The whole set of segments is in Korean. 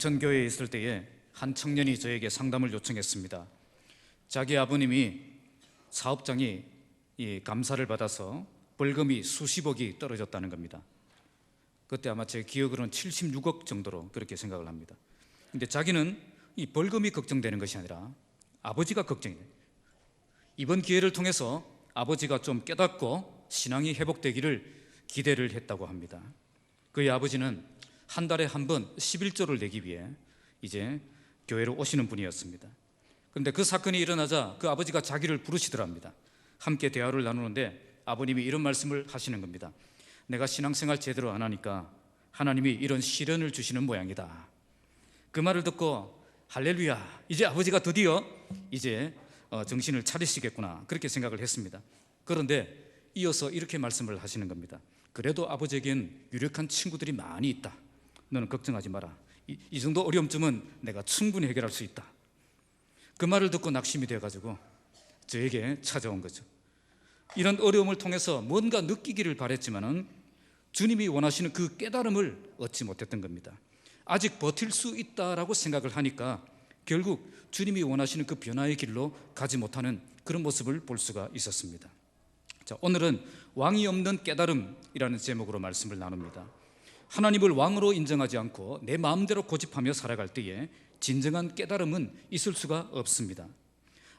전교회에 있을 때에 한 청년이 저에게 상담을 요청했습니다. 자기 아버님이 사업장이 감사를 받아서 벌금이 수십억이 떨어졌다는 겁니다. 그때 아마 제 기억으로는 76억 정도로 그렇게 생각을 합니다. 근데 자기는 이 벌금이 걱정되는 것이 아니라 아버지가 걱정이에요. 이번 기회를 통해서 아버지가 좀 깨닫고 신앙이 회복되기를 기대를 했다고 합니다. 그의 아버지는 한 달에 한 번 11조를 내기 위해 이제 교회로 오시는 분이었습니다. 그런데 그 사건이 일어나자 그 아버지가 자기를 부르시더랍니다. 함께 대화를 나누는데 아버님이 이런 말씀을 하시는 겁니다. 내가 신앙생활 제대로 안 하니까 하나님이 이런 시련을 주시는 모양이다. 그 말을 듣고 할렐루야, 이제 아버지가 드디어 이제 정신을 차리시겠구나, 그렇게 생각을 했습니다. 그런데 이어서 이렇게 말씀을 하시는 겁니다. 그래도 아버지에겐 유력한 친구들이 많이 있다. 너는 걱정하지 마라. 이 정도 어려움쯤은 내가 충분히 해결할 수 있다. 그 말을 듣고 낙심이 되어가지고 저에게 찾아온 거죠. 이런 어려움을 통해서 뭔가 느끼기를 바랬지만은 주님이 원하시는 그 깨달음을 얻지 못했던 겁니다. 아직 버틸 수 있다라고 생각을 하니까 결국 주님이 원하시는 그 변화의 길로 가지 못하는 그런 모습을 볼 수가 있었습니다. 자, 오늘은 왕이 없는 깨달음이라는 제목으로 말씀을 나눕니다. 하나님을 왕으로 인정하지 않고 내 마음대로 고집하며 살아갈 때에 진정한 깨달음은 있을 수가 없습니다.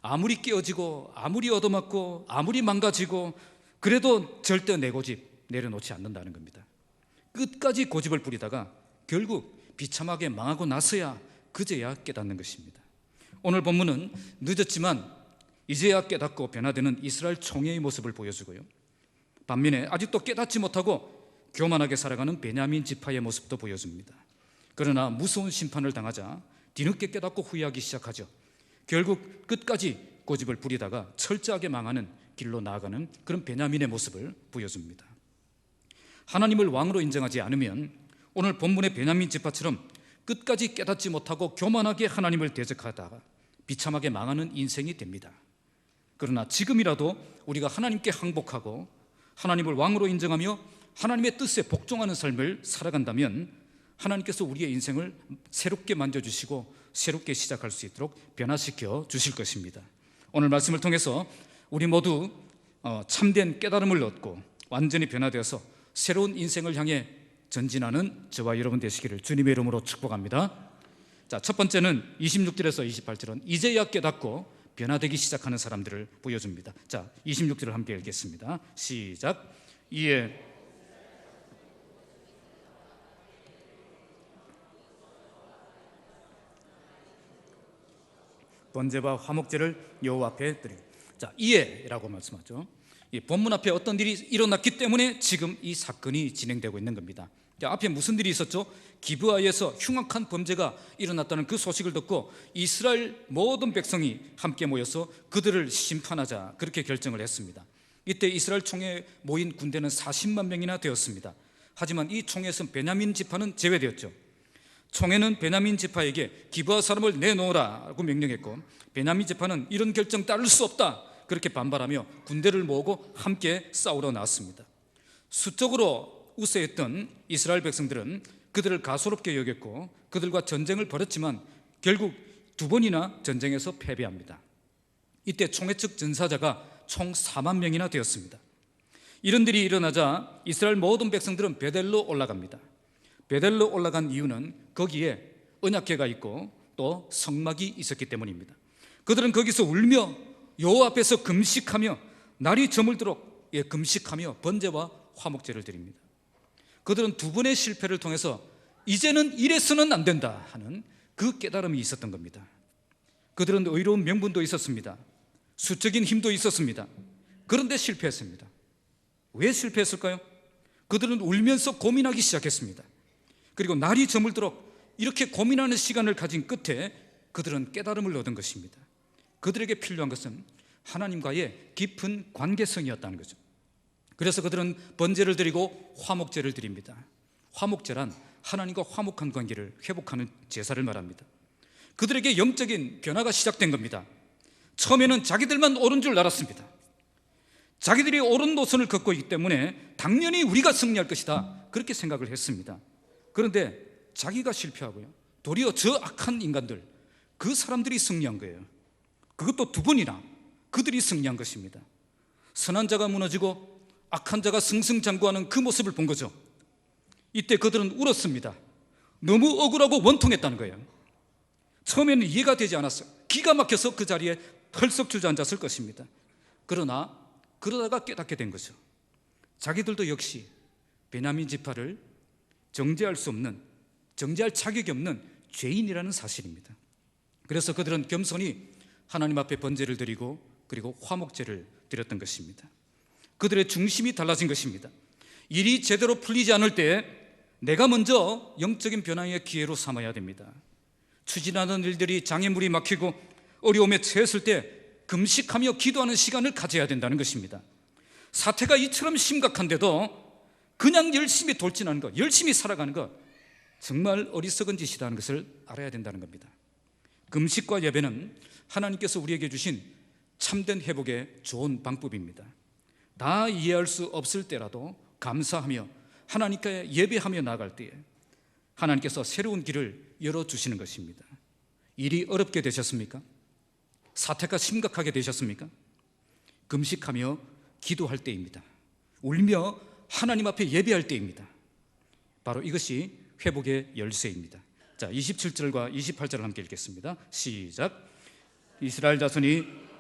아무리 깨어지고 아무리 얻어맞고 아무리 망가지고 그래도 절대 내 고집 내려놓지 않는다는 겁니다. 끝까지 고집을 부리다가 결국 비참하게 망하고 나서야 그제야 깨닫는 것입니다. 오늘 본문은 늦었지만 이제야 깨닫고 변화되는 이스라엘 총회의 모습을 보여주고요, 반면에 아직도 깨닫지 못하고 교만하게 살아가는 베냐민 지파의 모습도 보여줍니다. 그러나 무서운 심판을 당하자 뒤늦게 깨닫고 후회하기 시작하죠. 결국 끝까지 고집을 부리다가 철저하게 망하는 길로 나아가는 그런 베냐민의 모습을 보여줍니다. 하나님을 왕으로 인정하지 않으면 오늘 본문의 베냐민 지파처럼 끝까지 깨닫지 못하고 교만하게 하나님을 대적하다가 비참하게 망하는 인생이 됩니다. 그러나 지금이라도 우리가 하나님께 항복하고 하나님을 왕으로 인정하며 하나님의 뜻에 복종하는 삶을 살아간다면 하나님께서 우리의 인생을 새롭게 만져주시고 새롭게 시작할 수 있도록 변화시켜 주실 것입니다. 오늘 말씀을 통해서 우리 모두 참된 깨달음을 얻고 완전히 변화되어서 새로운 인생을 향해 전진하는 저와 여러분 되시기를 주님의 이름으로 축복합니다. 자, 첫 번째는 26절에서 28절은 이제야 깨닫고 변화되기 시작하는 사람들을 보여줍니다. 자, 26절을 함께 읽겠습니다. 시작. 이에 번제와 화목제를 여호와 앞에 드리고. 자, 이에라고 말씀하죠. 이 본문 앞에 어떤 일이 일어났기 때문에 지금 이 사건이 진행되고 있는 겁니다. 자, 앞에 무슨 일이 있었죠? 기브아에서 흉악한 범죄가 일어났다는 그 소식을 듣고 이스라엘 모든 백성이 함께 모여서 그들을 심판하자, 그렇게 결정을 했습니다. 이때 이스라엘 총회에 모인 군대는 40만 명이나 되었습니다. 하지만 이 총회에서 베냐민 지파는 제외되었죠. 총회는 베냐민 지파에게 기브아 사람을 내놓으라고 명령했고 베냐민 지파는 이런 결정 따를 수 없다, 그렇게 반발하며 군대를 모으고 함께 싸우러 나왔습니다. 수적으로 우세했던 이스라엘 백성들은 그들을 가소롭게 여겼고 그들과 전쟁을 벌였지만 결국 두 번이나 전쟁에서 패배합니다. 이때 총회 측 전사자가 총 4만 명이나 되었습니다. 이런 일이 일어나자 이스라엘 모든 백성들은 베델로 올라갑니다. 베델로 올라간 이유는 거기에 언약궤가 있고 또 성막이 있었기 때문입니다. 그들은 거기서 울며 여호와 앞에서 금식하며 날이 저물도록 금식하며 번제와 화목제를 드립니다. 그들은 두 번의 실패를 통해서 이제는 이래서는 안 된다 하는 그 깨달음이 있었던 겁니다. 그들은 의로운 명분도 있었습니다. 수적인 힘도 있었습니다. 그런데 실패했습니다. 왜 실패했을까요? 그들은 울면서 고민하기 시작했습니다. 그리고 날이 저물도록 이렇게 고민하는 시간을 가진 끝에 그들은 깨달음을 얻은 것입니다. 그들에게 필요한 것은 하나님과의 깊은 관계성이었다는 거죠. 그래서 그들은 번제를 드리고 화목제를 드립니다. 화목제란 하나님과 화목한 관계를 회복하는 제사를 말합니다. 그들에게 영적인 변화가 시작된 겁니다. 처음에는 자기들만 옳은 줄 알았습니다. 자기들이 옳은 노선을 걷고 있기 때문에 당연히 우리가 승리할 것이다, 그렇게 생각을 했습니다. 그런데 자기가 실패하고요, 도리어 저 악한 인간들, 그 사람들이 승리한 거예요. 그것도 두 번이나 그들이 승리한 것입니다. 선한 자가 무너지고 악한 자가 승승장구하는 그 모습을 본 거죠. 이때 그들은 울었습니다. 너무 억울하고 원통했다는 거예요. 처음에는 이해가 되지 않았어요. 기가 막혀서 그 자리에 털썩 주저앉았을 것입니다. 그러다가 깨닫게 된 거죠. 자기들도 역시 베냐민 지파를 정죄할 자격이 없는 죄인이라는 사실입니다. 그래서 그들은 겸손히 하나님 앞에 번제를 드리고 그리고 화목제를 드렸던 것입니다. 그들의 중심이 달라진 것입니다. 일이 제대로 풀리지 않을 때 내가 먼저 영적인 변화의 기회로 삼아야 됩니다. 추진하는 일들이 장애물이 막히고 어려움에 처했을 때 금식하며 기도하는 시간을 가져야 된다는 것입니다. 사태가 이처럼 심각한데도 그냥 열심히 돌진하는 것, 열심히 살아가는 것, 정말 어리석은 짓이라는 것을 알아야 된다는 겁니다. 금식과 예배는 하나님께서 우리에게 주신 참된 회복의 좋은 방법입니다. 다 이해할 수 없을 때라도 감사하며 하나님께 예배하며 나아갈 때에 하나님께서 새로운 길을 열어주시는 것입니다. 일이 어렵게 되셨습니까? 사태가 심각하게 되셨습니까? 금식하며 기도할 때입니다. 울며 하나님 앞에 예배할 때입니다. 바로 이것이 회복의 열쇠입니다. 자, 27절과 28절을 함께 읽겠습니다. 시작. 이스라엘 자손이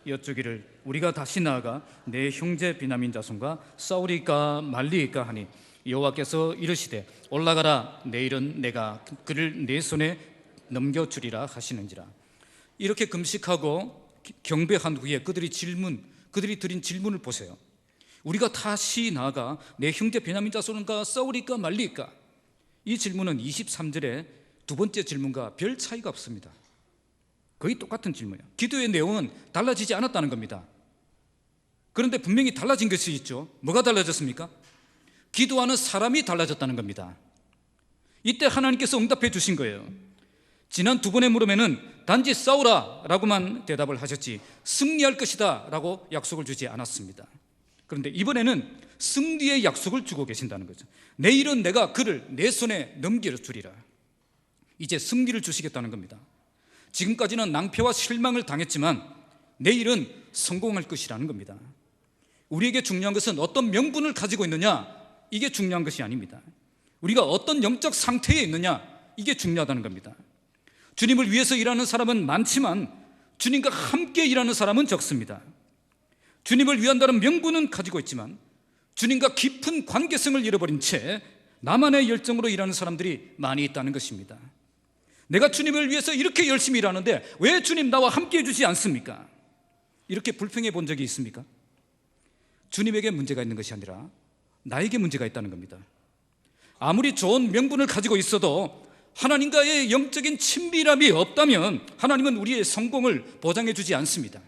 여쭈기를 우리가 다시 나아가 내 형제 비냐민 자손과 싸우리까 말리까 하니 여호와께서 이르시되 올라가라, 내일은 내가 그를 내 손에 넘겨주리라 하시는지라. 이렇게 금식하고 경배한 후에 그들이 드린 질문을 보세요. 우리가 다시 나아가 내 형제 베냐민 자손과 싸우리까 말리까? 이 질문은 23절의 두 번째 질문과 별 차이가 없습니다. 거의 똑같은 질문이에요. 기도의 내용은 달라지지 않았다는 겁니다. 그런데 분명히 달라진 것이 있죠. 뭐가 달라졌습니까? 기도하는 사람이 달라졌다는 겁니다. 이때 하나님께서 응답해 주신 거예요. 지난 두 번의 물음에는 단지 싸우라 라고만 대답을 하셨지 승리할 것이다 라고 약속을 주지 않았습니다. 그런데 이번에는 승리의 약속을 주고 계신다는 거죠. 내일은 내가 그를 내 손에 넘겨주리라. 이제 승리를 주시겠다는 겁니다. 지금까지는 낭패와 실망을 당했지만 내일은 성공할 것이라는 겁니다. 우리에게 중요한 것은 어떤 명분을 가지고 있느냐, 이게 중요한 것이 아닙니다. 우리가 어떤 영적 상태에 있느냐, 이게 중요하다는 겁니다. 주님을 위해서 일하는 사람은 많지만 주님과 함께 일하는 사람은 적습니다. 주님을 위한다는 명분은 가지고 있지만 주님과 깊은 관계성을 잃어버린 채 나만의 열정으로 일하는 사람들이 많이 있다는 것입니다. 내가 주님을 위해서 이렇게 열심히 일하는데 왜 주님 나와 함께 해주지 않습니까? 이렇게 불평해 본 적이 있습니까? 주님에게 문제가 있는 것이 아니라 나에게 문제가 있다는 겁니다. 아무리 좋은 명분을 가지고 있어도 하나님과의 영적인 친밀함이 없다면 하나님은 우리의 성공을 보장해 주지 않습니다.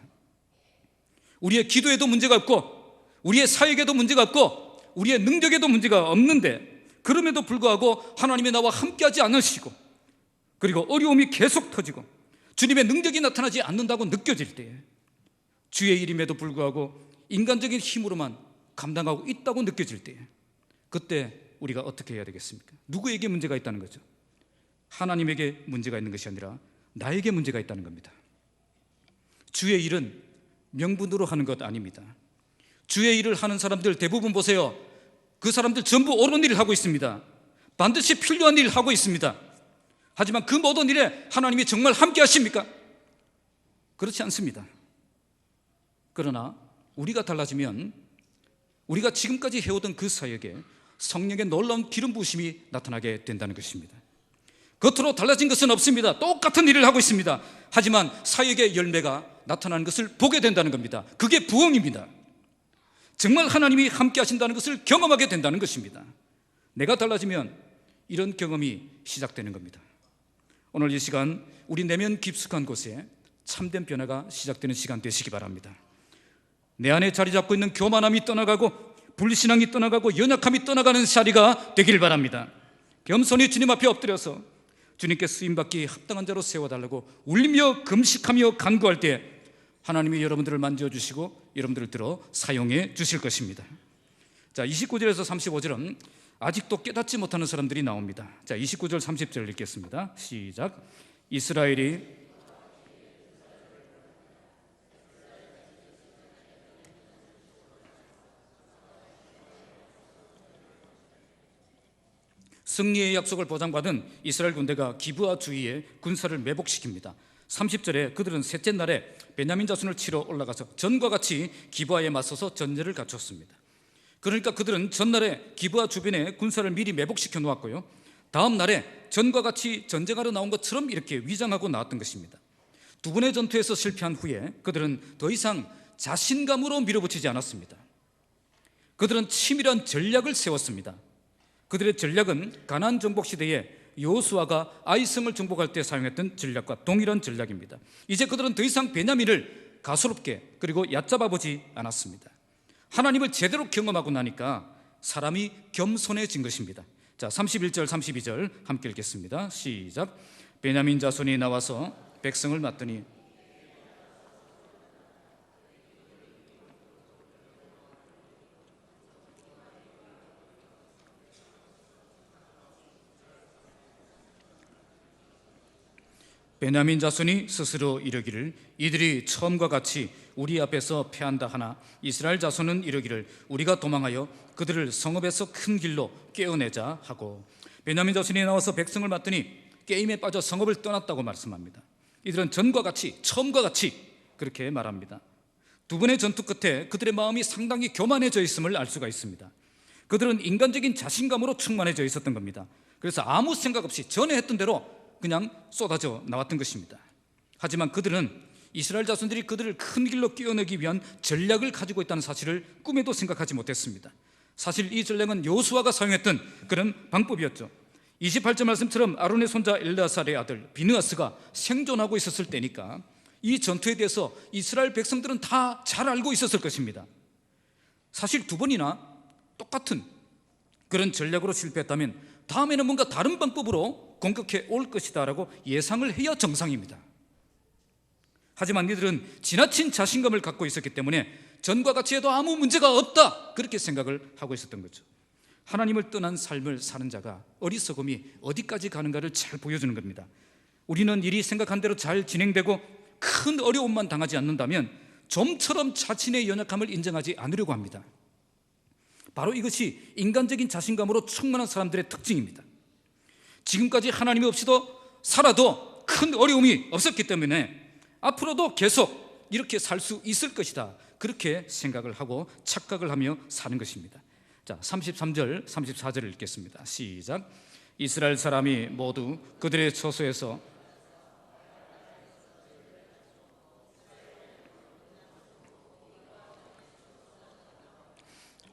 우리의 기도에도 문제가 없고 우리의 사역에도 문제가 없고 우리의 능력에도 문제가 없는데 그럼에도 불구하고 하나님이 나와 함께하지 않으시고 그리고 어려움이 계속 터지고 주님의 능력이 나타나지 않는다고 느껴질 때 주의 일임에도 불구하고 인간적인 힘으로만 감당하고 있다고 느껴질 때 그때 우리가 어떻게 해야 되겠습니까? 누구에게 문제가 있다는 거죠? 하나님에게 문제가 있는 것이 아니라 나에게 문제가 있다는 겁니다. 주의 일은 명분으로 하는 것 아닙니다. 주의 일을 하는 사람들 대부분 보세요. 그 사람들 전부 옳은 일을 하고 있습니다. 반드시 필요한 일을 하고 있습니다. 하지만 그 모든 일에 하나님이 정말 함께 하십니까? 그렇지 않습니다. 그러나 우리가 달라지면 우리가 지금까지 해오던 그 사역에 성령의 놀라운 기름 부으심이 나타나게 된다는 것입니다. 겉으로 달라진 것은 없습니다. 똑같은 일을 하고 있습니다. 하지만 사역의 열매가 나타나는 것을 보게 된다는 겁니다. 그게 부흥입니다. 정말 하나님이 함께 하신다는 것을 경험하게 된다는 것입니다. 내가 달라지면 이런 경험이 시작되는 겁니다. 오늘 이 시간 우리 내면 깊숙한 곳에 참된 변화가 시작되는 시간 되시기 바랍니다. 내 안에 자리 잡고 있는 교만함이 떠나가고 불신앙이 떠나가고 연약함이 떠나가는 자리가 되길 바랍니다. 겸손히 주님 앞에 엎드려서 주님께 쓰임받기 합당한 자로 세워달라고 울며 금식하며 간구할 때 하나님이 여러분들을 만져주시고 여러분들을 들어 사용해 주실 것입니다. 자, 29절에서 35절은 아직도 깨닫지 못하는 사람들이 나옵니다. 자, 29절 30절 읽겠습니다. 시작. 이스라엘이 승리의 약속을 보장받은 이스라엘 군대가 기브아 주위에 군사를 매복시킵니다. 30절에 그들은 셋째 날에 베냐민 자손을 치러 올라가서 전과 같이 기브아에 맞서서 전제를 갖췄습니다. 그러니까 그들은 전날에 기브아 주변에 군사를 미리 매복시켜 놓았고요, 다음 날에 전과 같이 전쟁하러 나온 것처럼 이렇게 위장하고 나왔던 것입니다. 두 번의 전투에서 실패한 후에 그들은 더 이상 자신감으로 밀어붙이지 않았습니다. 그들은 치밀한 전략을 세웠습니다. 그들의 전략은 가나안 정복 시대에 여호수아가 아이성을 정복할 때 사용했던 전략과 동일한 전략입니다. 이제 그들은 더 이상 베냐민을 가소롭게 그리고 얕잡아 보지 않았습니다. 하나님을 제대로 경험하고 나니까 사람이 겸손해진 것입니다. 자, 31절 32절 함께 읽겠습니다. 시작. 베냐민 자손이 나와서 백성을 맞더니 베냐민 자손이 스스로 이르기를 이들이 처음과 같이 우리 앞에서 패한다 하나 이스라엘 자손은 이르기를 우리가 도망하여 그들을 성읍에서 큰 길로 깨어내자 하고, 베냐민 자손이 나와서 백성을 맞더니 게임에 빠져 성읍을 떠났다고 말씀합니다. 이들은 전과 같이 처음과 같이 그렇게 말합니다. 두 번의 전투 끝에 그들의 마음이 상당히 교만해져 있음을 알 수가 있습니다. 그들은 인간적인 자신감으로 충만해져 있었던 겁니다. 그래서 아무 생각 없이 전에 했던 대로 그냥 쏟아져 나왔던 것입니다. 하지만 그들은 이스라엘 자손들이 그들을 큰 길로 끼워내기 위한 전략을 가지고 있다는 사실을 꿈에도 생각하지 못했습니다. 사실 이 전략은 여호수아가 사용했던 그런 방법이었죠. 28절 말씀처럼 아론의 손자 엘르아살의 아들 비느하스가 생존하고 있었을 때니까 이 전투에 대해서 이스라엘 백성들은 다 잘 알고 있었을 것입니다. 사실 두 번이나 똑같은 그런 전략으로 실패했다면 다음에는 뭔가 다른 방법으로 공격해 올 것이다 라고 예상을 해야 정상입니다. 하지만 이들은 지나친 자신감을 갖고 있었기 때문에 전과 같이 해도 아무 문제가 없다 그렇게 생각을 하고 있었던 거죠. 하나님을 떠난 삶을 사는 자가 어리석음이 어디까지 가는가를 잘 보여주는 겁니다. 우리는 일이 생각한 대로 잘 진행되고 큰 어려움만 당하지 않는다면 좀처럼 자신의 연약함을 인정하지 않으려고 합니다. 바로 이것이 인간적인 자신감으로 충만한 사람들의 특징입니다. 지금까지 하나님이 없이도 살아도 큰 어려움이 없었기 때문에 앞으로도 계속 이렇게 살 수 있을 것이다 그렇게 생각을 하고 착각을 하며 사는 것입니다. 자, 33절 34절을 읽겠습니다. 시작. 이스라엘 사람이 모두 그들의 처소에서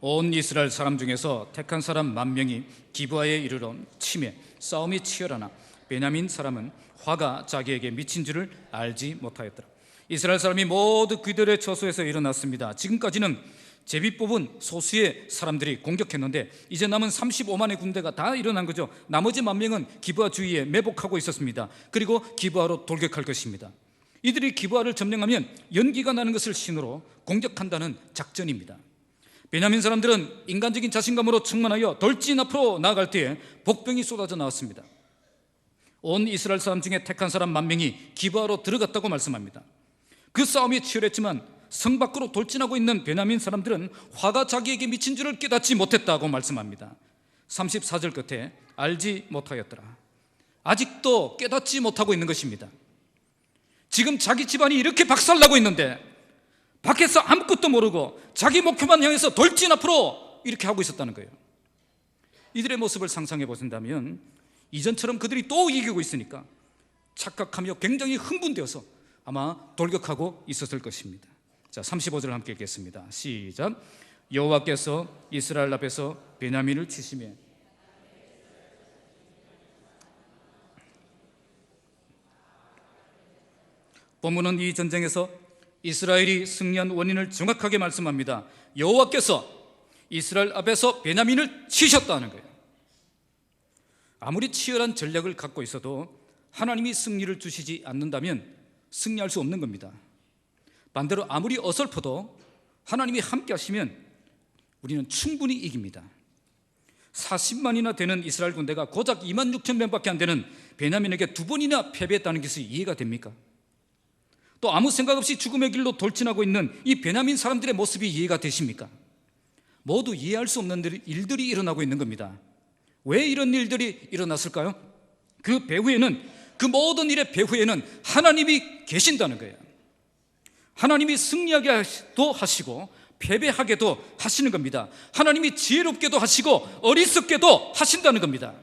온 이스라엘 사람 중에서 택한 사람 10,000명이 기브아에 이르러 치매 싸움이 치열하나 베냐민 사람은 화가 자기에게 미친 줄을 알지 못하였더라. 이스라엘 사람이 모두 그들의 처소에서 일어났습니다. 지금까지는 제비 뽑은 소수의 사람들이 공격했는데 이제 남은 35만의 군대가 다 일어난 거죠. 나머지 10,000명은 기브아 주위에 매복하고 있었습니다. 그리고 기브아로 돌격할 것입니다. 이들이 기브아를 점령하면 연기가 나는 것을 신호로 공격한다는 작전입니다. 베냐민 사람들은 인간적인 자신감으로 충만하여 돌진 앞으로 나아갈 때에 복병이 쏟아져 나왔습니다. 온 이스라엘 사람 중에 택한 사람 10,000명이 기브아로 들어갔다고 말씀합니다. 그 싸움이 치열했지만 성 밖으로 돌진하고 있는 베냐민 사람들은 화가 자기에게 미친 줄을 깨닫지 못했다고 말씀합니다. 34절 끝에 알지 못하였더라. 아직도 깨닫지 못하고 있는 것입니다. 지금 자기 집안이 이렇게 박살나고 있는데 밖에서 아무것도 모르고 자기 목표만 향해서 돌진 앞으로 이렇게 하고 있었다는 거예요. 이들의 모습을 상상해 보신다면 이전처럼 그들이 또 이기고 있으니까 착각하며 굉장히 흥분되어서 아마 돌격하고 있었을 것입니다. 자, 35절을 함께 읽겠습니다. 시작. 여호와께서 이스라엘 앞에서 베냐민을 치시매 본문은 이 전쟁에서 이스라엘이 승리한 원인을 정확하게 말씀합니다. 여호와께서 이스라엘 앞에서 베냐민을 치셨다는 거예요. 아무리 치열한 전략을 갖고 있어도 하나님이 승리를 주시지 않는다면 승리할 수 없는 겁니다. 반대로 아무리 어설퍼도 하나님이 함께 하시면 우리는 충분히 이깁니다. 40만이나 되는 이스라엘 군대가 고작 2만 6천 명밖에 안 되는 베냐민에게 두 번이나 패배했다는 것이 이해가 됩니까? 또 아무 생각 없이 죽음의 길로 돌진하고 있는 이 베냐민 사람들의 모습이 이해가 되십니까? 모두 이해할 수 없는 일들이 일어나고 있는 겁니다. 왜 이런 일들이 일어났을까요? 그 배후에는, 그 모든 일의 배후에는 하나님이 계신다는 거예요. 하나님이 승리하게도 하시고 패배하게도 하시는 겁니다. 하나님이 지혜롭게도 하시고 어리석게도 하신다는 겁니다.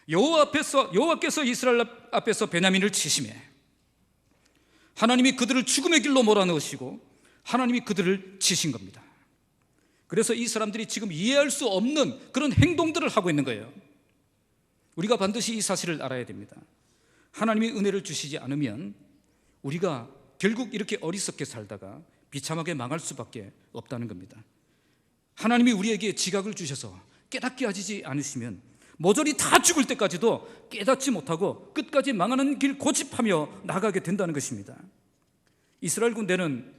여호와께서 이스라엘 앞에서 베냐민을 치심해 하나님이 그들을 죽음의 길로 몰아넣으시고 하나님이 그들을 치신 겁니다. 그래서 이 사람들이 지금 이해할 수 없는 그런 행동들을 하고 있는 거예요. 우리가 반드시 이 사실을 알아야 됩니다. 하나님이 은혜를 주시지 않으면 우리가 결국 이렇게 어리석게 살다가 비참하게 망할 수밖에 없다는 겁니다. 하나님이 우리에게 지각을 주셔서 깨닫게 하시지 않으시면 모조리 다 죽을 때까지도 깨닫지 못하고 끝까지 망하는 길 고집하며 나가게 된다는 것입니다. 이스라엘 군대는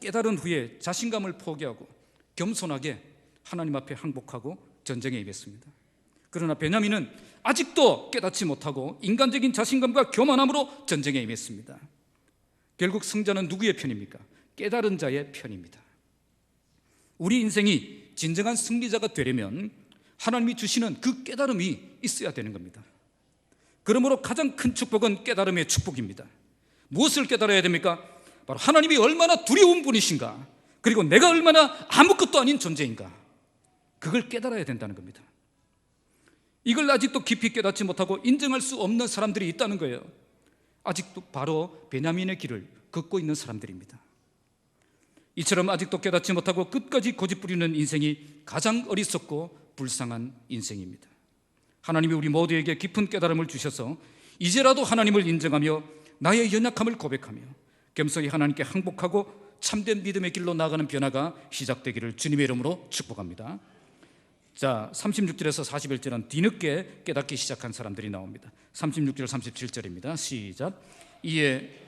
깨달은 후에 자신감을 포기하고 겸손하게 하나님 앞에 항복하고 전쟁에 임했습니다. 그러나 베냐민은 아직도 깨닫지 못하고 인간적인 자신감과 교만함으로 전쟁에 임했습니다. 결국 승자는 누구의 편입니까? 깨달은 자의 편입니다. 우리 인생이 진정한 승리자가 되려면 하나님이 주시는 그 깨달음이 있어야 되는 겁니다. 그러므로 가장 큰 축복은 깨달음의 축복입니다. 무엇을 깨달아야 됩니까? 바로 하나님이 얼마나 두려운 분이신가, 그리고 내가 얼마나 아무것도 아닌 존재인가, 그걸 깨달아야 된다는 겁니다. 이걸 아직도 깊이 깨닫지 못하고 인정할 수 없는 사람들이 있다는 거예요. 아직도 바로 베냐민의 길을 걷고 있는 사람들입니다. 이처럼 아직도 깨닫지 못하고 끝까지 고집부리는 인생이 가장 어리석고 불쌍한 인생입니다. 하나님이 우리 모두에게 깊은 깨달음을 주셔서 이제라도 하나님을 인정하며 나의 연약함을 고백하며 겸손히 하나님께 항복하고 참된 믿음의 길로 나아가는 변화가 시작되기를 주님의 이름으로 축복합니다. 자, 36절에서 41절은 뒤늦게 깨닫기 시작한 사람들이 나옵니다. 36절 37절입니다. 시작. 이에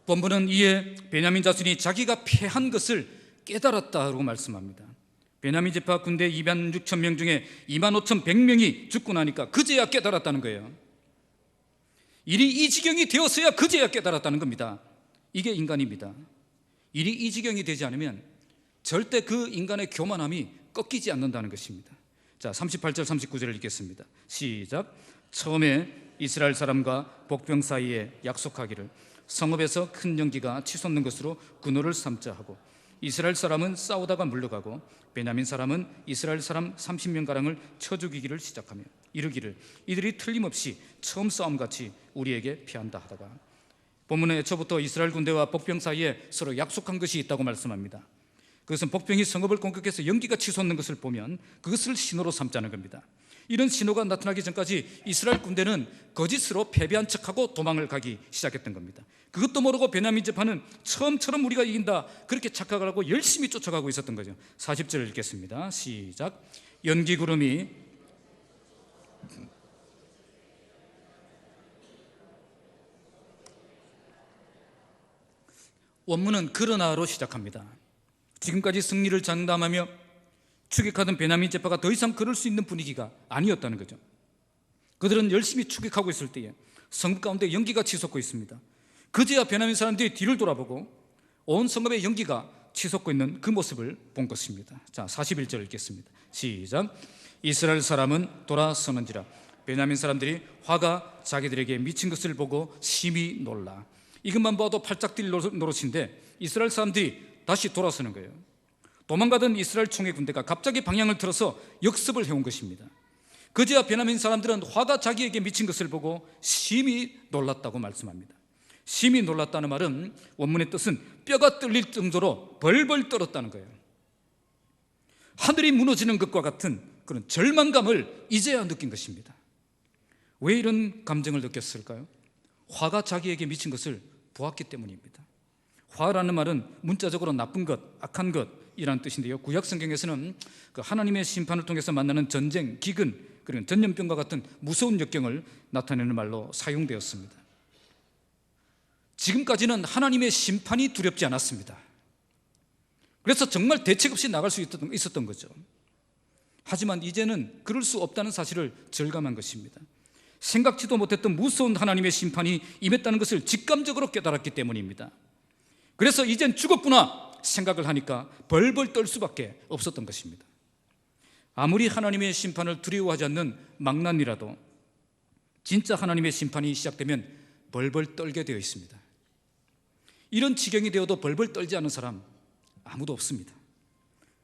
본문은 이에 베냐민 자손이 자기가 패한 것을 깨달았다고 말씀합니다. 베냐민 지파 군대 2만 6천 명 중에 2만 5천 100명이 죽고 나니까 그제야 깨달았다는 거예요. 일이 이 지경이 되었어야 그제야 깨달았다는 겁니다. 이게 인간입니다. 일이 이 지경이 되지 않으면 절대 그 인간의 교만함이 꺾이지 않는다는 것입니다. 자, 38절 39절을 읽겠습니다. 시작. 처음에 이스라엘 사람과 복병 사이에 약속하기를 성읍에서 큰 연기가 치솟는 것으로 군호를 삼자 하고 이스라엘 사람은 싸우다가 물러가고 베냐민 사람은 이스라엘 사람 30명가량을 쳐 죽이기를 시작하며 이르기를 이들이 틀림없이 처음 싸움같이 우리에게 피한다 하다가 본문의 애초부터 이스라엘 군대와 복병 사이에 서로 약속한 것이 있다고 말씀합니다. 그것은 복병이 성읍을 공격해서 연기가 치솟는 것을 보면 그것을 신호로 삼자는 겁니다. 이런 신호가 나타나기 전까지 이스라엘 군대는 거짓으로 패배한 척하고 도망을 가기 시작했던 겁니다. 그것도 모르고 베냐민 지파는 처음처럼 우리가 이긴다 그렇게 착각을 하고 열심히 쫓아가고 있었던 거죠. 40절을 읽겠습니다. 시작. 연기 구름이 원문은 그러나로 시작합니다. 지금까지 승리를 장담하며 추격하던 베냐민 지파가 더 이상 그럴 수 있는 분위기가 아니었다는 거죠. 그들은 열심히 추격하고 있을 때에 성읍 가운데 연기가 치솟고 있습니다. 그제야 베냐민 사람들이 뒤를 돌아보고 온 성읍에 연기가 치솟고 있는 그 모습을 본 것입니다. 자, 41절 읽겠습니다. 시작. 이스라엘 사람은 돌아서는지라 베냐민 사람들이 화가 자기들에게 미친 것을 보고 심히 놀라. 이것만 봐도 팔짝 뛸 노릇인데 이스라엘 사람들이 다시 돌아서는 거예요. 도망가던 이스라엘 총의 군대가 갑자기 방향을 틀어서 역습을 해온 것입니다. 그제야 베냐민 사람들은 화가 자기에게 미친 것을 보고 심히 놀랐다고 말씀합니다. 심히 놀랐다는 말은 원문의 뜻은 뼈가 뚫릴 정도로 벌벌 떨었다는 거예요. 하늘이 무너지는 것과 같은 그런 절망감을 이제야 느낀 것입니다. 왜 이런 감정을 느꼈을까요? 화가 자기에게 미친 것을 보았기 때문입니다. 화라는 말은 문자적으로 나쁜 것, 악한 것이라는 뜻인데요, 구약 성경에서는 그 하나님의 심판을 통해서 만나는 전쟁, 기근, 그리고 전염병과 같은 무서운 역경을 나타내는 말로 사용되었습니다. 지금까지는 하나님의 심판이 두렵지 않았습니다. 그래서 정말 대책 없이 나갈 수 있었던 거죠. 하지만 이제는 그럴 수 없다는 사실을 절감한 것입니다. 생각지도 못했던 무서운 하나님의 심판이 임했다는 것을 직감적으로 깨달았기 때문입니다. 그래서 이젠 죽었구나 생각을 하니까 벌벌 떨 수밖에 없었던 것입니다. 아무리 하나님의 심판을 두려워하지 않는 망나니라도 진짜 하나님의 심판이 시작되면 벌벌 떨게 되어 있습니다. 이런 지경이 되어도 벌벌 떨지 않은 사람 아무도 없습니다.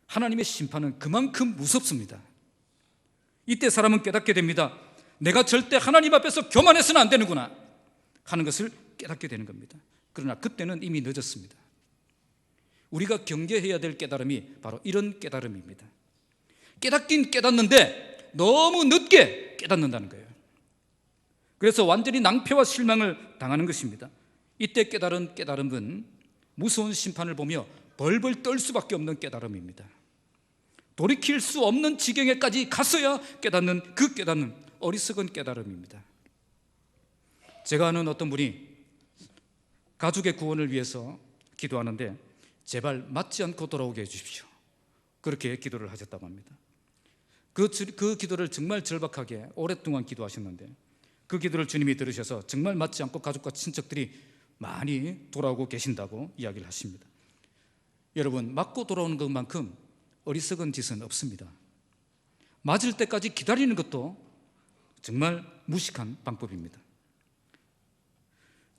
하나님의 심판은 그만큼 무섭습니다. 이때 사람은 깨닫게 됩니다. 내가 절대 하나님 앞에서 교만해서는 안 되는구나 하는 것을 깨닫게 되는 겁니다. 그러나 그때는 이미 늦었습니다. 우리가 경계해야 될 깨달음이 바로 이런 깨달음입니다. 깨닫긴 깨닫는데 너무 늦게 깨닫는다는 거예요. 그래서 완전히 낭패와 실망을 당하는 것입니다. 이때 깨달은 깨달음은 무서운 심판을 보며 벌벌 떨 수밖에 없는 깨달음입니다. 돌이킬 수 없는 지경에까지 갔어야 깨닫는 그 깨닫는 어리석은 깨달음입니다. 제가 아는 어떤 분이 가족의 구원을 위해서 기도하는데 제발 맞지 않고 돌아오게 해주십시오, 그렇게 기도를 하셨다고 합니다. 그 기도를 정말 절박하게 오랫동안 기도하셨는데 그 기도를 주님이 들으셔서 정말 맞지 않고 가족과 친척들이 많이 돌아오고 계신다고 이야기를 하십니다. 여러분, 맞고 돌아오는 것만큼 어리석은 짓은 없습니다. 맞을 때까지 기다리는 것도 정말 무식한 방법입니다.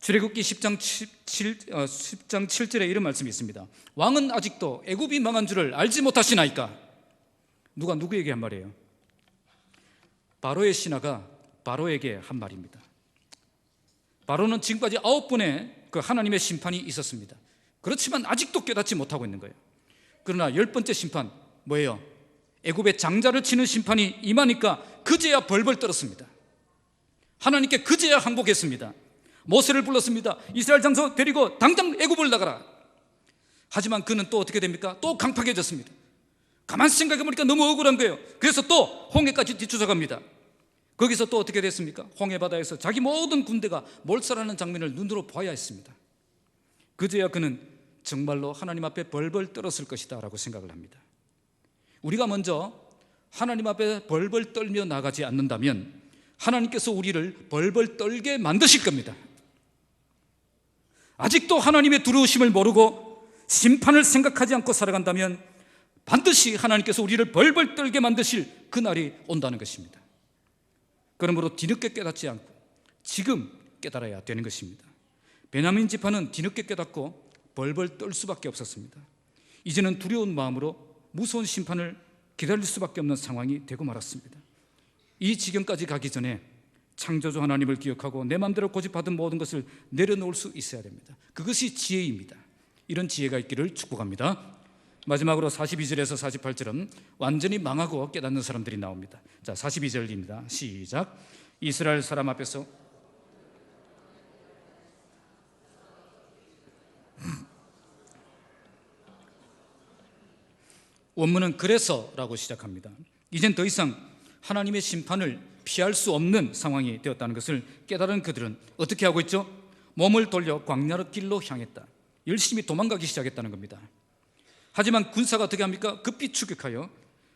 출애굽기 10장 7절에 이런 말씀이 있습니다. 왕은 아직도 애굽이 망한 줄을 알지 못하시나이까? 누가 누구에게 한 말이에요? 바로의 신하가 바로에게 한 말입니다. 바로는 지금까지 9번의 그 하나님의 심판이 있었습니다. 그렇지만 아직도 깨닫지 못하고 있는 거예요. 그러나 10번째 심판 뭐예요? 애굽의 장자를 치는 심판이 임하니까 그제야 벌벌 떨었습니다. 하나님께 그제야 항복했습니다. 모세를 불렀습니다. 이스라엘 장소 데리고 당장 애굽을 나가라. 하지만 그는 또 어떻게 됩니까? 또 강팍해졌습니다. 가만히 생각해보니까 너무 억울한 거예요. 그래서 또 홍해까지 뒤쫓아갑니다. 거기서 또 어떻게 됐습니까? 홍해 바다에서 자기 모든 군대가 몰살하는 장면을 눈으로 봐야 했습니다. 그제야 그는 정말로 하나님 앞에 벌벌 떨었을 것이다 라고 생각을 합니다. 우리가 먼저 하나님 앞에 벌벌 떨며 나가지 않는다면 하나님께서 우리를 벌벌 떨게 만드실 겁니다. 아직도 하나님의 두려우심을 모르고 심판을 생각하지 않고 살아간다면 반드시 하나님께서 우리를 벌벌 떨게 만드실 그날이 온다는 것입니다. 그러므로 뒤늦게 깨닫지 않고 지금 깨달아야 되는 것입니다. 베냐민 지파는 뒤늦게 깨닫고 벌벌 떨 수밖에 없었습니다. 이제는 두려운 마음으로 무서운 심판을 기다릴 수밖에 없는 상황이 되고 말았습니다. 이 지경까지 가기 전에 창조주 하나님을 기억하고 내 마음대로 고집하던 모든 것을 내려놓을 수 있어야 됩니다. 그것이 지혜입니다. 이런 지혜가 있기를 축복합니다. 마지막으로 42절에서 48절은 완전히 망하고 깨닫는 사람들이 나옵니다. 자, 42절입니다. 시작. 이스라엘 사람 앞에서 원문은 그래서라고 시작합니다. 이젠 더 이상 하나님의 심판을 피할 수 없는 상황이 되었다는 것을 깨달은 그들은 어떻게 하고 있죠? 몸을 돌려 광야의 길로 향했다. 열심히 도망가기 시작했다는 겁니다. 하지만 군사가 어떻게 합니까? 급히 추격하여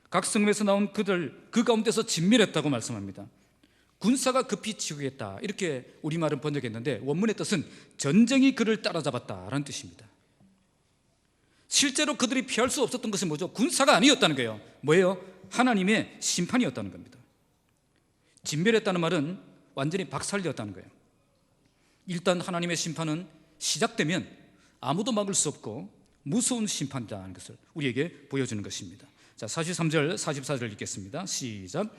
각 성읍에서 나온 그들 그 가운데서 진멸했다고 말씀합니다. 군사가 급히 추격했다, 이렇게 우리말은 번역했는데 원문의 뜻은 전쟁이 그를 따라잡았다라는 뜻입니다. 실제로 그들이 피할 수 없었던 것은 뭐죠? 군사가 아니었다는 거예요. 뭐예요? 하나님의 심판이었다는 겁니다. 진멸했다는 말은 완전히 박살되었다는 거예요. 일단 하나님의 심판은 시작되면 아무도 막을 수 없고 무서운 심판이라는 것을 우리에게 보여주는 것입니다. 자, 43절 44절 읽겠습니다. 시작.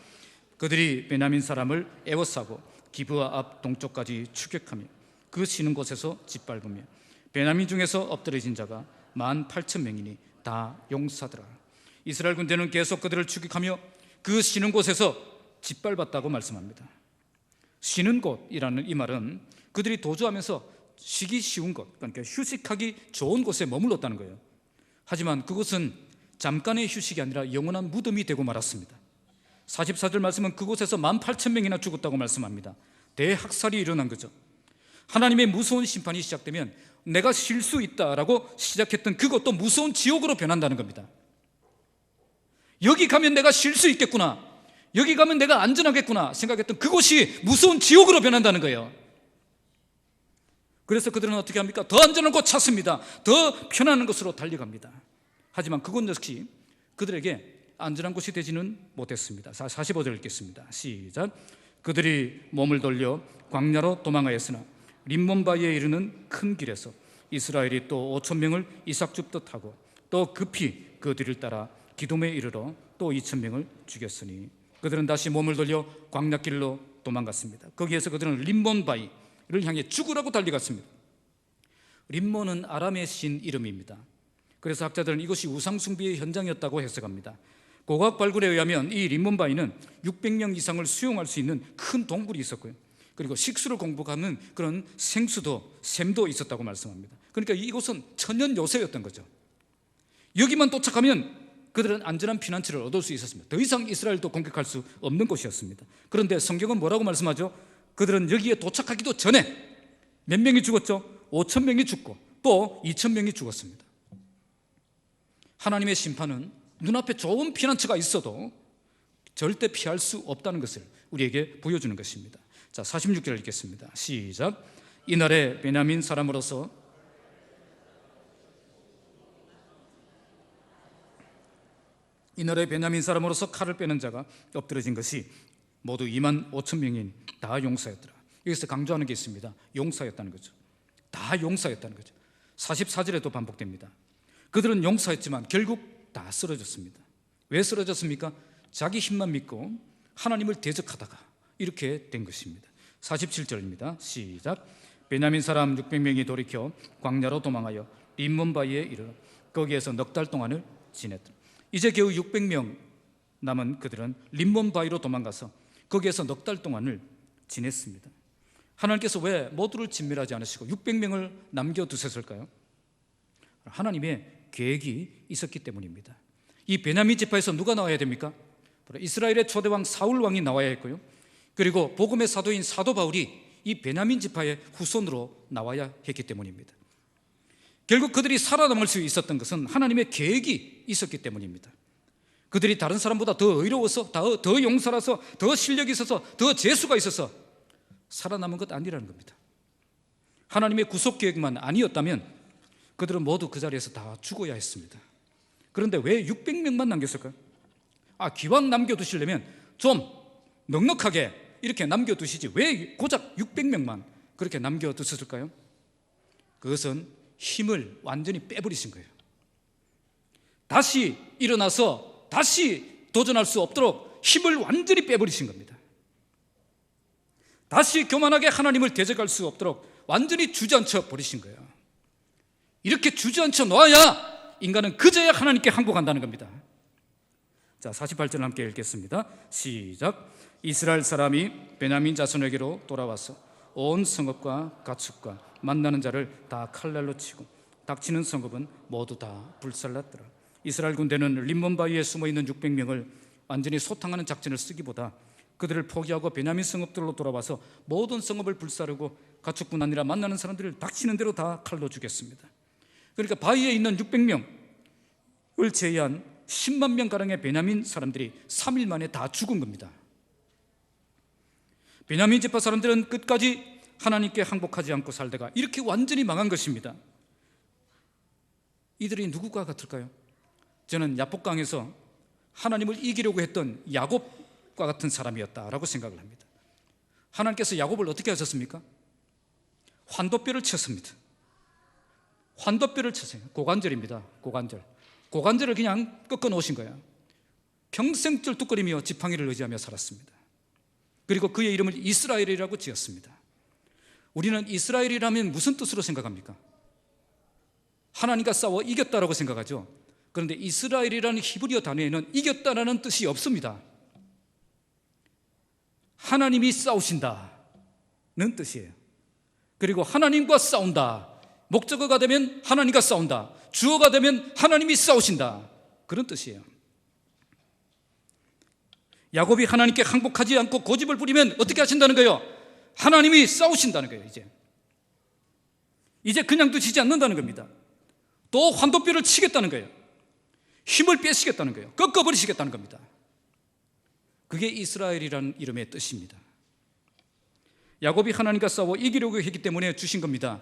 그들이 베냐민 사람을 에워싸고 기브아 앞 동쪽까지 추격하며 그 쉬는 곳에서 짓밟으며 베냐민 중에서 엎드러진 자가 18,000명이니 다 용사더라. 이스라엘 군대는 계속 그들을 추격하며 그 쉬는 곳에서 짓밟았다고 말씀합니다. 쉬는 곳이라는 이 말은 그들이 도주하면서 쉬기 쉬운 곳, 그러니까 휴식하기 좋은 곳에 머물렀다는 거예요. 하지만 그곳은 잠깐의 휴식이 아니라 영원한 무덤이 되고 말았습니다. 44절 말씀은 그곳에서 18,000명이나 죽었다고 말씀합니다. 대학살이 일어난 거죠. 하나님의 무서운 심판이 시작되면 내가 쉴 수 있다라고 시작했던 그것도 무서운 지옥으로 변한다는 겁니다. 여기 가면 내가 쉴 수 있겠구나, 여기 가면 내가 안전하겠구나 생각했던 그곳이 무서운 지옥으로 변한다는 거예요. 그래서 그들은 어떻게 합니까? 더 안전한 곳 찾습니다. 더 편안한 곳으로 달려갑니다. 하지만 그곳 역시 그들에게 안전한 곳이 되지는 못했습니다. 45절 읽겠습니다. 시작. 그들이 몸을 돌려 광야로 도망하였으나 림몬바위에 이르는 큰 길에서 이스라엘이 또 5,000명을 이삭줍듯 하고 또 급히 그 뒤를 따라 기돔에 이르러 또 2,000명을 죽였으니 그들은 다시 몸을 돌려 광야길로 도망갔습니다. 거기에서 그들은 림몬바위를 향해 죽으라고 달려갔습니다. 림몬은 아람의 신 이름입니다. 그래서 학자들은 이것이 우상숭배의 현장이었다고 해석합니다. 고고학 발굴에 의하면 이 림몬바위는 600명 이상을 수용할 수 있는 큰 동굴이 있었고요, 그리고 식수를 공급하는 그런 생수도 샘도 있었다고 말씀합니다. 그러니까 이곳은 천연 요새였던 거죠. 여기만 도착하면 그들은 안전한 피난처를 얻을 수 있었습니다. 더 이상 이스라엘도 공격할 수 없는 곳이었습니다. 그런데 성경은 뭐라고 말씀하죠? 그들은 여기에 도착하기도 전에 몇 명이 죽었죠? 5,000명이 죽고 또 2,000명이 죽었습니다. 하나님의 심판은 눈앞에 좋은 피난처가 있어도 절대 피할 수 없다는 것을 우리에게 보여주는 것입니다. 자, 46절 읽겠습니다. 시작. 이날에 베냐민 사람으로서 칼을 빼는 자가 엎드러진 것이 모두 25,000명인 다 용사였더라. 여기서 강조하는 게 있습니다. 용사였다는 거죠. 다 용사였다는 거죠. 44절에도 반복됩니다. 그들은 용사였지만 결국 다 쓰러졌습니다. 왜 쓰러졌습니까? 자기 힘만 믿고 하나님을 대적하다가 이렇게 된 것입니다. 47절입니다. 시작. 베냐민 사람 600명이 돌이켜 광야로 도망하여 림몬바위에 이르러 거기에서 넉 달 동안을 지냈다. 이제 겨우 600명 남은 그들은 림몬바위로 도망가서 거기에서 넉 달 동안을 지냈습니다. 하나님께서 왜 모두를 진멸하지 않으시고 600명을 남겨두셨을까요? 하나님의 계획이 있었기 때문입니다. 이 베냐민 지파에서 누가 나와야 됩니까? 이스라엘의 초대왕 사울 왕이 나와야 했고요, 그리고 복음의 사도인 사도 바울이 이 베냐민 지파의 후손으로 나와야 했기 때문입니다. 결국 그들이 살아남을 수 있었던 것은 하나님의 계획이 있었기 때문입니다. 그들이 다른 사람보다 더 의로워서, 더 용사라서, 더 실력이 있어서, 더 재수가 있어서 살아남은 것 아니라는 겁니다. 하나님의 구속 계획만 아니었다면 그들은 모두 그 자리에서 다 죽어야 했습니다. 그런데 왜 600명만 남겼을까요? 기왕 남겨두시려면 좀 넉넉하게 이렇게 남겨두시지 왜 고작 600명만 그렇게 남겨두셨을까요? 그것은 힘을 완전히 빼버리신 거예요. 다시 일어나서 다시 도전할 수 없도록 힘을 완전히 빼버리신 겁니다. 다시 교만하게 하나님을 대적할 수 없도록 완전히 주저앉혀 버리신 거예요. 이렇게 주저앉혀 놔야 인간은 그제야 하나님께 항복한다는 겁니다. 자, 48절 함께 읽겠습니다. 시작. 이스라엘 사람이 베냐민 자손에게로 돌아와서 온 성읍과 가축과 만나는 자를 다 칼날로 치고 닥치는 성읍은 모두 다 불살랐더라. 이스라엘 군대는 림몬바위에 숨어있는 600명을 완전히 소탕하는 작전을 쓰기보다 그들을 포기하고 베냐민 성읍들로 돌아와서 모든 성읍을 불사르고 가축뿐 아니라 만나는 사람들을 닥치는 대로 다 칼로 죽였습니다. 그러니까 바위에 있는 600명을 제외한 10만 명가량의 베냐민 사람들이 3일 만에 다 죽은 겁니다. 베냐민 지파 사람들은 끝까지 하나님께 항복하지 않고 살다가 이렇게 완전히 망한 것입니다. 이들이 누구와 같을까요? 저는 야복강에서 하나님을 이기려고 했던 야곱과 같은 사람이었다라고 생각을 합니다. 하나님께서 야곱을 어떻게 하셨습니까? 환도뼈를 쳤습니다. 환도뼈를 쳤어요. 고관절입니다. 고관절을 그냥 꺾어 놓으신 거예요. 평생 쩔뚝거리며 지팡이를 의지하며 살았습니다. 그리고 그의 이름을 이스라엘이라고 지었습니다. 우리는 이스라엘이라면 무슨 뜻으로 생각합니까? 하나님과 싸워 이겼다라고 생각하죠. 그런데 이스라엘이라는 히브리어 단어에는 이겼다라는 뜻이 없습니다. 하나님이 싸우신다는 뜻이에요. 그리고 하나님과 싸운다. 목적어가 되면 하나님과 싸운다. 주어가 되면 하나님이 싸우신다. 그런 뜻이에요. 야곱이 하나님께 항복하지 않고 고집을 부리면 어떻게 하신다는 거예요? 하나님이 싸우신다는 거예요. 이제 그냥 두시지 않는다는 겁니다. 또 환도뼈를 치겠다는 거예요. 힘을 빼시겠다는 거예요. 꺾어버리시겠다는 겁니다. 그게 이스라엘이라는 이름의 뜻입니다. 야곱이 하나님과 싸워 이기려고 했기 때문에 주신 겁니다.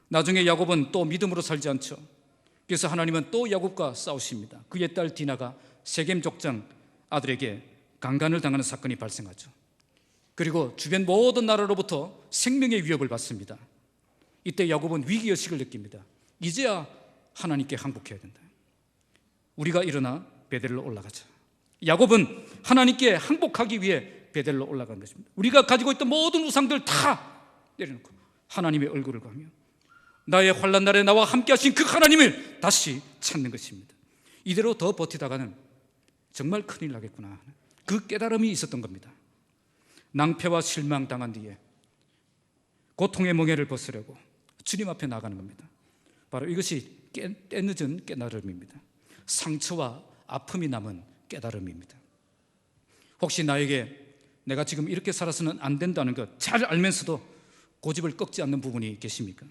나중에 야곱은 또 믿음으로 살지 않죠. 그래서 하나님은 또 야곱과 싸우십니다. 그의 딸 디나가 세겜 족장 아들에게 강간을 당하는 사건이 발생하죠. 그리고 주변 모든 나라로부터 생명의 위협을 받습니다. 이때 야곱은 위기의식을 느낍니다. 이제야 하나님께 항복해야 된다. 우리가 일어나 베델로 올라가자. 야곱은 하나님께 항복하기 위해 베델로 올라간 것입니다. 우리가 가지고 있던 모든 우상들 다 내려놓고 하나님의 얼굴을 구하며 나의 환난 날에 나와 함께 하신 그 하나님을 다시 찾는 것입니다. 이대로 더 버티다가는 정말 큰일 나겠구나, 그 깨달음이 있었던 겁니다. 낭패와 실망 당한 뒤에 고통의 멍에를 벗으려고 주님 앞에 나가는 겁니다. 바로 이것이 때늦은 깨달음입니다. 상처와 아픔이 남은 깨달음입니다. 혹시 나에게 내가 지금 이렇게 살아서는 안 된다는 것 잘 알면서도 고집을 꺾지 않는 부분이 계십니까?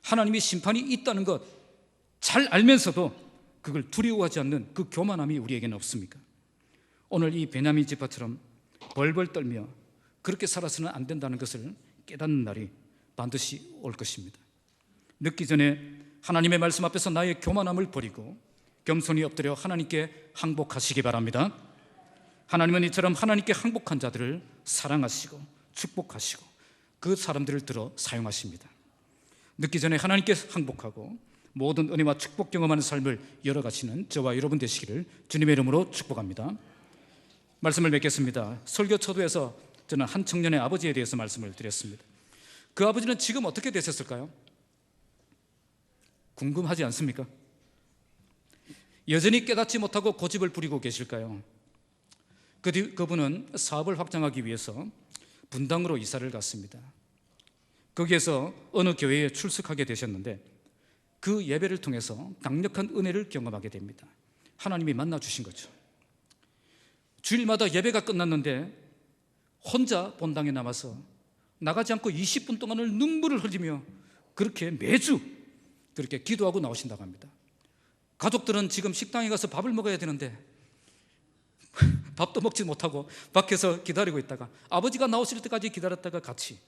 하나님이 심판이 있다는 것 잘 알면서도 그걸 두려워하지 않는 그 교만함이 우리에게는 없습니까? 오늘 이 베냐민 지파처럼 벌벌 떨며 그렇게 살아서는 안 된다는 것을 깨닫는 날이 반드시 올 것입니다. 늦기 전에 하나님의 말씀 앞에서 나의 교만함을 버리고 겸손히 엎드려 하나님께 항복하시기 바랍니다. 하나님은 이처럼 하나님께 항복한 자들을 사랑하시고 축복하시고 그 사람들을 들어 사용하십니다. 늦기 전에 하나님께 항복하고 모든 은혜와 축복 경험하는 삶을 열어가시는 저와 여러분 되시기를 주님의 이름으로 축복합니다. 말씀을 맺겠습니다. 설교 초도에서 저는 한 청년의 아버지에 대해서 말씀을 드렸습니다. 그 아버지는 지금 어떻게 되셨을까요? 궁금하지 않습니까? 여전히 깨닫지 못하고 고집을 부리고 계실까요? 그분은 사업을 확장하기 위해서 분당으로 이사를 갔습니다. 거기에서 어느 교회에 출석하게 되셨는데 그 예배를 통해서 강력한 은혜를 경험하게 됩니다. 하나님이 만나주신 거죠. 주일마다 예배가 끝났는데 혼자 본당에 남아서 나가지 않고 20분 동안을 눈물을 흘리며 그렇게 매주 그렇게 기도하고 나오신다고 합니다. 가족들은 지금 식당에 가서 밥을 먹어야 되는데 밥도 먹지 못하고 밖에서 기다리고 있다가 아버지가 나오실 때까지 기다렸다가 같이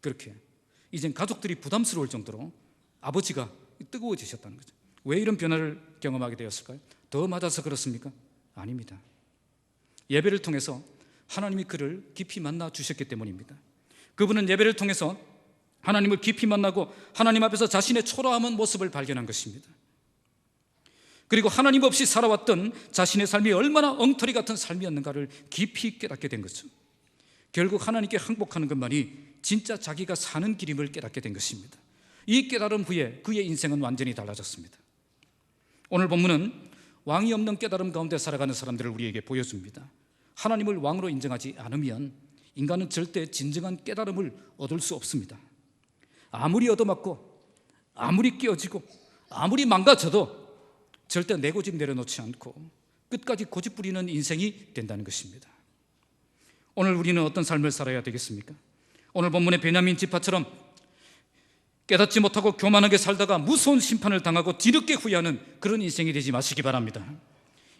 그렇게 이젠 가족들이 부담스러울 정도로 아버지가 뜨거워지셨다는 거죠. 왜 이런 변화를 경험하게 되었을까요? 더 맞아서 그렇습니까? 아닙니다. 예배를 통해서 하나님이 그를 깊이 만나 주셨기 때문입니다. 그분은 예배를 통해서 하나님을 깊이 만나고 하나님 앞에서 자신의 초라한 모습을 발견한 것입니다. 그리고 하나님 없이 살아왔던 자신의 삶이 얼마나 엉터리 같은 삶이었는가를 깊이 깨닫게 된 거죠. 결국 하나님께 항복하는 것만이 진짜 자기가 사는 길임을 깨닫게 된 것입니다. 이 깨달음 후에 그의 인생은 완전히 달라졌습니다. 오늘 본문은 왕이 없는 깨달음 가운데 살아가는 사람들을 우리에게 보여줍니다. 하나님을 왕으로 인정하지 않으면 인간은 절대 진정한 깨달음을 얻을 수 없습니다. 아무리 얻어맞고 아무리 깨어지고 아무리 망가져도 절대 내 고집 내려놓지 않고 끝까지 고집 부리는 인생이 된다는 것입니다. 오늘 우리는 어떤 삶을 살아야 되겠습니까? 오늘 본문의 베냐민 지파처럼 깨닫지 못하고 교만하게 살다가 무서운 심판을 당하고 뒤늦게 후회하는 그런 인생이 되지 마시기 바랍니다.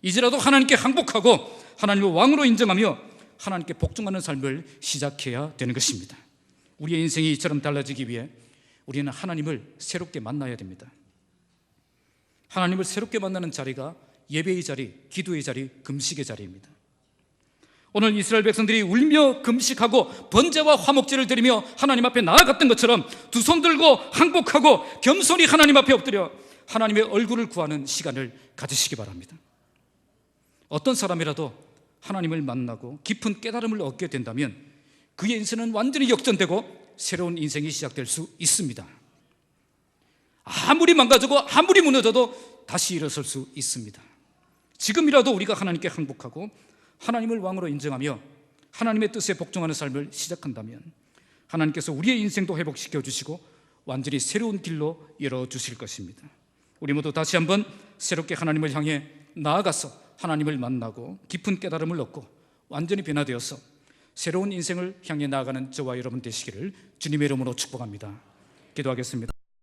이제라도 하나님께 항복하고 하나님을 왕으로 인정하며 하나님께 복종하는 삶을 시작해야 되는 것입니다. 우리의 인생이 이처럼 달라지기 위해 우리는 하나님을 새롭게 만나야 됩니다. 하나님을 새롭게 만나는 자리가 예배의 자리, 기도의 자리, 금식의 자리입니다. 오늘 이스라엘 백성들이 울며 금식하고 번제와 화목제를 드리며 하나님 앞에 나아갔던 것처럼 두 손 들고 항복하고 겸손히 하나님 앞에 엎드려 하나님의 얼굴을 구하는 시간을 가지시기 바랍니다. 어떤 사람이라도 하나님을 만나고 깊은 깨달음을 얻게 된다면 그의 인생은 완전히 역전되고 새로운 인생이 시작될 수 있습니다. 아무리 망가져도 아무리 무너져도 다시 일어설 수 있습니다. 지금이라도 우리가 하나님께 항복하고 하나님을 왕으로 인정하며 하나님의 뜻에 복종하는 삶을 시작한다면 하나님께서 우리의 인생도 회복시켜 주시고 완전히 새로운 길로 열어주실 것입니다. 우리 모두 다시 한번 새롭게 하나님을 향해 나아가서 하나님을 만나고 깊은 깨달음을 얻고 완전히 변화되어서 새로운 인생을 향해 나아가는 저와 여러분 되시기를 주님의 이름으로 축복합니다. 기도하겠습니다.